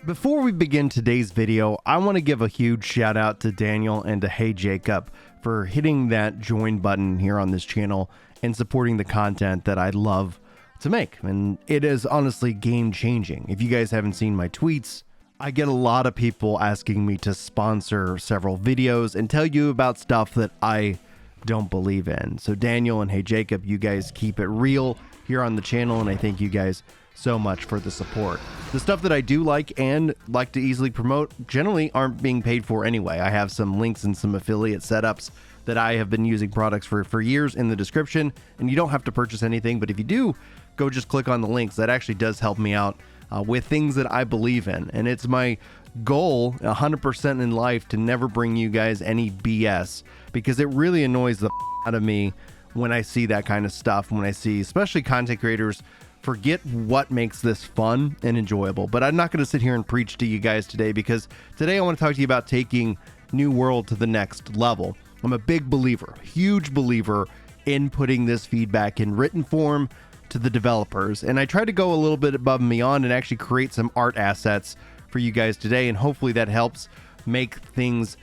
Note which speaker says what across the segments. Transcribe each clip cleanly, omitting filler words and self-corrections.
Speaker 1: Before we begin today's video, I want to give a huge shout out to Daniel and to Hey Jacob for hitting that join button here on this channel and supporting the content that I love to make. And it is honestly game changing. If you guys haven't seen my tweets, I get a lot of people asking me to sponsor several videos and tell you about stuff that I don't believe in. So Daniel and Hey Jacob, you guys keep it real here on the channel, and I thank you guys so much for the support. The stuff that I do like and like to easily promote generally aren't being paid for anyway. I have some links and some affiliate setups that I have been using products for years in the description, and you don't have to purchase anything, but if you do, go just click on the links. That actually does help me out with things that I believe in, and it's my goal 100% in life to never bring you guys any BS, because it really annoys the out of me when I see that kind of stuff, when I see especially content creators forget what makes this fun and enjoyable. But I'm not going to sit here and preach to you guys today, because today I want to talk to you about taking New World to the next level. I'm a big believer, huge believer in putting this feedback in written form to the developers. And I try to go a little bit above and beyond and actually create some art assets for you guys today. And hopefully that helps make things,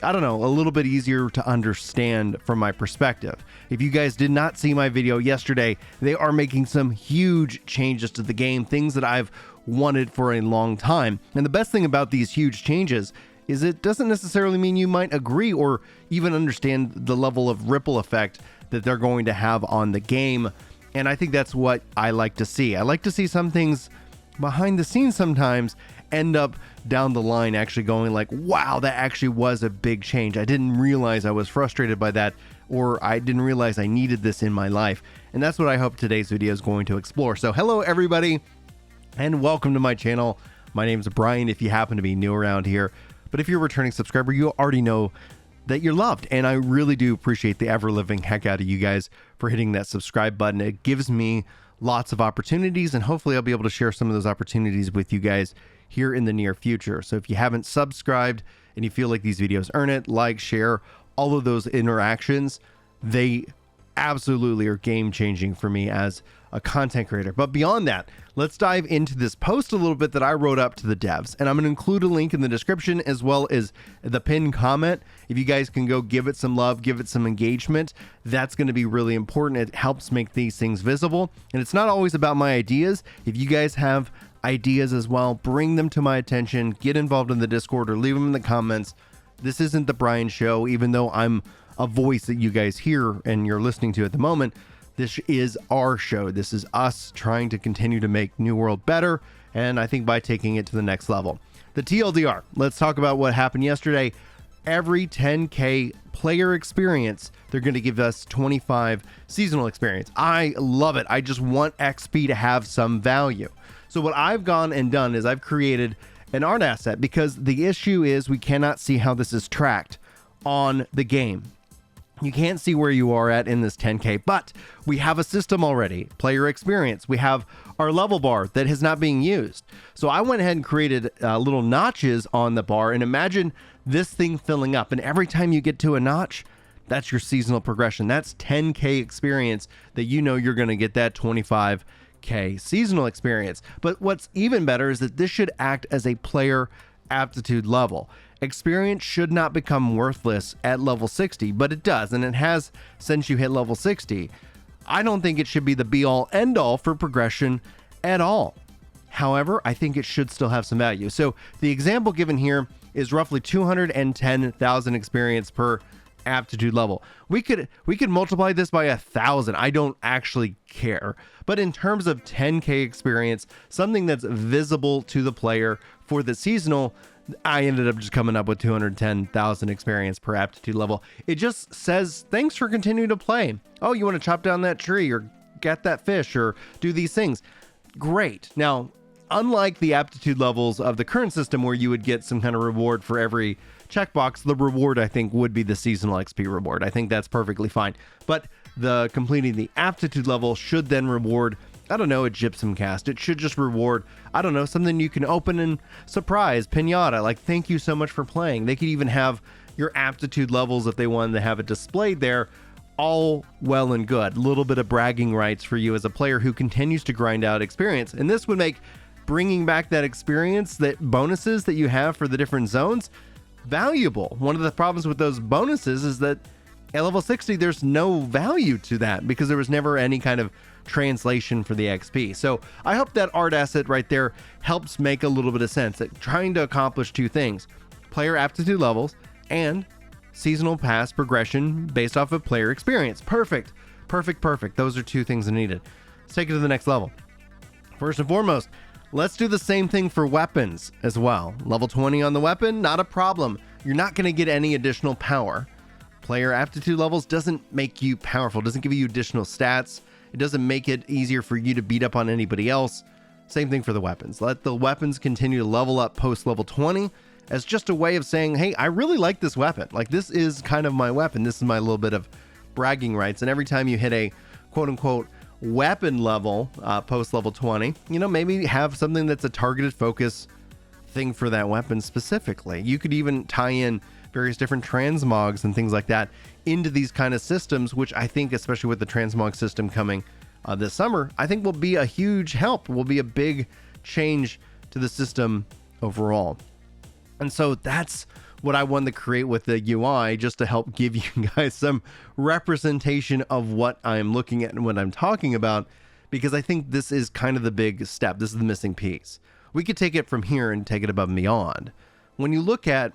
Speaker 1: I don't know, a little bit easier to understand from my perspective. If you guys did not see my video yesterday, they are making some huge changes to the game, things that I've wanted for a long time. And the best thing about these huge changes is it doesn't necessarily mean you might agree or even understand the level of ripple effect that they're going to have on the game. And I think that's what I like to see. I like to see some things behind the scenes sometimes end up down the line actually going like, wow, that actually was a big change. I didn't realize I was frustrated by that, or I didn't realize I needed this in my life. And that's what I hope today's video is going to explore. So hello everybody, and welcome to my channel. My name is Brian, if you happen to be new around here. But if you're a returning subscriber, you already know that you're loved. And I really do appreciate the ever-living heck out of you guys for hitting that subscribe button. It gives me lots of opportunities, and hopefully I'll be able to share some of those opportunities with you guys here in the near future. So if you haven't subscribed and you feel like these videos earn it, like, share, all of those interactions, they absolutely are game changing for me as a content creator. But beyond that, let's dive into this post a little bit that I wrote up to the devs, and I'm going to include a link in the description as well as the pinned comment. If you guys can go give it some love, give it some engagement, that's going to be really important. It helps make these things visible, and it's not always about my ideas. If you guys have ideas as well, bring them to my attention, get involved in the Discord or leave them in the comments. This isn't the Brian Show, even though I'm a voice that you guys hear and you're listening to at the moment. This is our show. This is us trying to continue to make New World better, and I think by taking it to the next level. The TLDR, let's talk about what happened yesterday. Every 10K player experience, they're going to give us 25 seasonal experience. I love it. I just want XP to have some value. So what I've gone and done is I've created an art asset, because the issue is we cannot see how this is tracked on the game. You can't see where you are at in this 10K, but we have a system already, player experience. We have our level bar that is not being used. So I went ahead and created little notches on the bar, and imagine this thing filling up. And every time you get to a notch, that's your seasonal progression. That's 10K experience that you know you're going to get that 25K seasonal experience. But what's even better is that this should act as a player aptitude level. Experience should not become worthless at level 60, but it does, and it has since you hit level 60. I don't think it should be the be-all end-all for progression at all. However, I think it should still have some value. So the example given here is roughly 210,000 experience per aptitude level. We could multiply this by 1,000. I don't actually care. But in terms of 10K experience, something that's visible to the player for the seasonal, I ended up just coming up with 210,000 experience per aptitude level. It just says, thanks for continuing to play. Oh, you want to chop down that tree or get that fish or do these things. Great. Now, unlike the aptitude levels of the current system where you would get some kind of reward for every checkbox, the reward I think would be the seasonal XP reward. I think that's perfectly fine. But the completing the aptitude level should then reward, I don't know, a gypsum cast. It should just reward, I don't know, something you can open and surprise, pinata, like thank you so much for playing. They could even have your aptitude levels if they wanted to have it displayed there. All well and good. A little bit of bragging rights for you as a player who continues to grind out experience. And this would make bringing back that experience, that bonuses that you have for the different zones, valuable. One of the problems with those bonuses is that at level 60, there's no value to that because there was never any kind of translation for the XP. So I hope that art asset right there helps make a little bit of sense, that trying to accomplish two things: player aptitude levels and seasonal pass progression based off of player experience. Perfect. Those are two things needed. Let's take it to the next level. First and foremost, let's do the same thing for weapons as well. Level 20 on the weapon, not a problem. You're not going to get any additional power. Player aptitude levels doesn't make you powerful, doesn't give you additional stats. It doesn't make it easier for you to beat up on anybody else. Same thing for the weapons. Let the weapons continue to level up post level 20 as just a way of saying, hey, I really like this weapon. Like, this is kind of my weapon. This is my little bit of bragging rights. And every time you hit a quote unquote weapon level post level 20, maybe have something that's a targeted focus thing for that weapon specifically. You could even tie in various different transmogs and things like that into these kind of systems, which I think, especially with the transmog system coming this summer, I think will be a huge help, will be a big change to the system overall. And so that's what I wanted to create with the UI, just to help give you guys some representation of what I'm looking at and what I'm talking about, because I think this is kind of the big step. This is the missing piece. We could take it from here and take it above and beyond. When you look at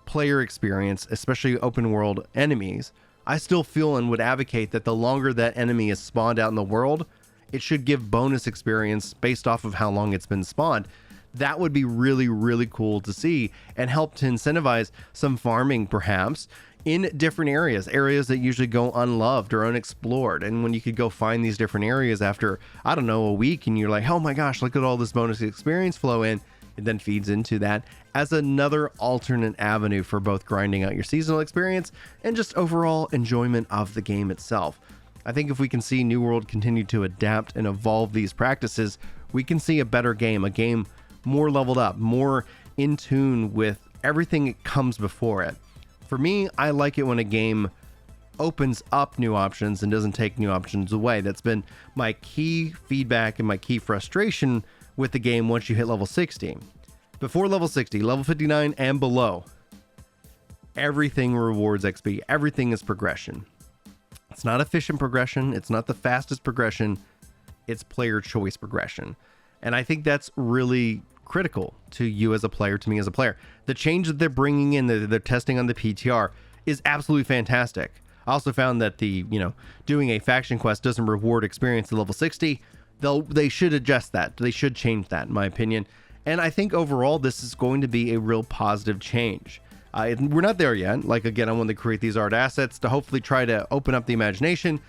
Speaker 1: player experience, especially open world enemies, I still feel and would advocate that the longer that enemy is spawned out in the world, it should give bonus experience based off of how long it's been spawned. That would be really, really cool to see and help to incentivize some farming perhaps in different areas that usually go unloved or unexplored. And when you could go find these different areas after, I don't know, a week, and you're like, oh my gosh, look at all this bonus experience flow in, it then feeds into that as another alternate avenue for both grinding out your seasonal experience and just overall enjoyment of the game itself. I think if we can see New World continue to adapt and evolve these practices, we can see a better game, a game more leveled up, more in tune with everything that comes before it. For me, I like it when a game opens up new options and doesn't take new options away. That's been my key feedback and my key frustration with the game once you hit level 60. Before level 60, level 59 and below, everything rewards XP. Everything is progression. It's not efficient progression. It's not the fastest progression. It's player choice progression. And I think that's really critical to you as a player, to me as a player. The change that they're bringing in, that they're testing on the PTR, is absolutely fantastic. I also found that doing a faction quest doesn't reward experience at level 60. They should adjust that. They should change that, in my opinion. And I think overall, this is going to be a real positive change. We're not there yet. Like, again, I want to create these art assets to hopefully try to open up the imagination,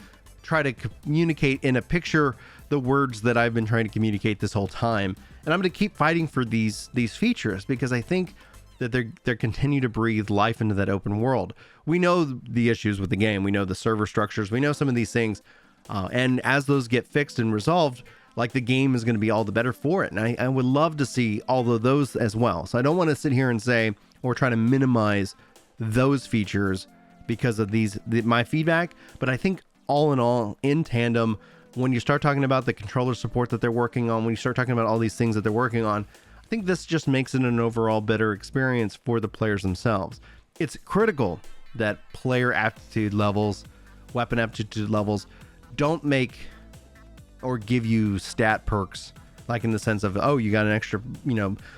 Speaker 1: try to communicate in a picture the words that I've been trying to communicate this whole time. And I'm going to keep fighting for these features because I think that they're continue to breathe life into that open world. We know the issues with the game. We know the server structures. We know some of these things. And as those get fixed and resolved, like, the game is going to be all the better for it. And I would love to see all of those as well. So I don't want to sit here and say, or try to minimize those features because of my feedback. But I think all in all, in tandem, when you start talking about the controller support that they're working on, when you start talking about all these things that they're working on, I think this just makes it an overall better experience for the players themselves. It's critical that player aptitude levels, weapon aptitude levels, don't make or give you stat perks, like in the sense of, oh, you got an extra,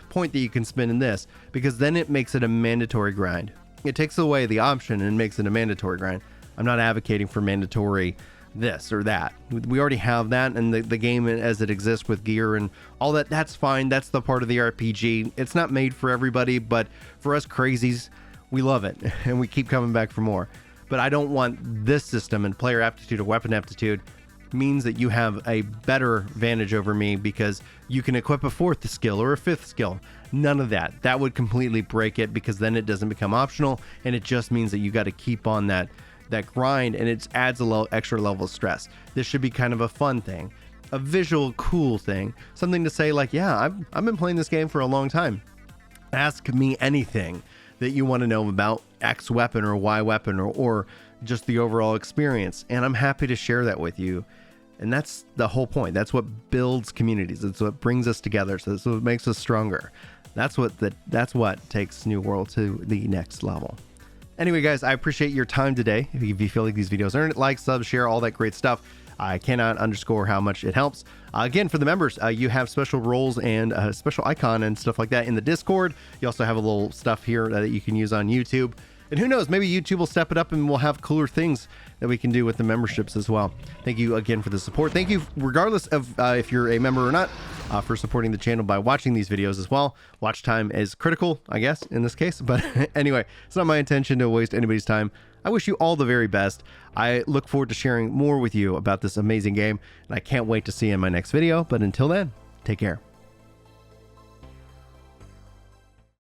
Speaker 1: point that you can spend in this, because then it makes it a mandatory grind. It takes away the option and makes it a mandatory grind. I'm not advocating for mandatory this or that. We already have that, and the game as it exists with gear and all that, that's fine. That's the part of the RPG. It's not made for everybody, but for us crazies, we love it and we keep coming back for more. But I don't want this system, and player aptitude or weapon aptitude means that you have a better advantage over me because you can equip a fourth skill or a fifth skill. None of that. That would completely break it, because then it doesn't become optional, and it just means that you got to keep on that grind, and it adds a extra level of stress. This should be kind of a fun thing, a visual cool thing, something to say like, yeah, I've been playing this game for a long time. Ask me anything that you want to know about X weapon or Y weapon or just the overall experience, and I'm happy to share that with you. And that's the whole point. That's what builds communities. It's what brings us together. So that's what makes us stronger. That's what takes New World to the next level. Anyway, guys, I appreciate your time today. If you feel like these videos earn it, like, sub, share, all that great stuff. I cannot underscore how much it helps. Again, for the members, you have special roles and a special icon and stuff like that in the Discord. You also have a little stuff here that you can use on YouTube. And who knows, maybe YouTube will step it up and we'll have cooler things that we can do with the memberships as well. Thank you again for the support. Thank you, regardless of if you're a member or not, for supporting the channel by watching these videos as well. Watch time is critical, I guess, in this case. But anyway, it's not my intention to waste anybody's time. I wish you all the very best. I look forward to sharing more with you about this amazing game, and I can't wait to see you in my next video. But until then, take care.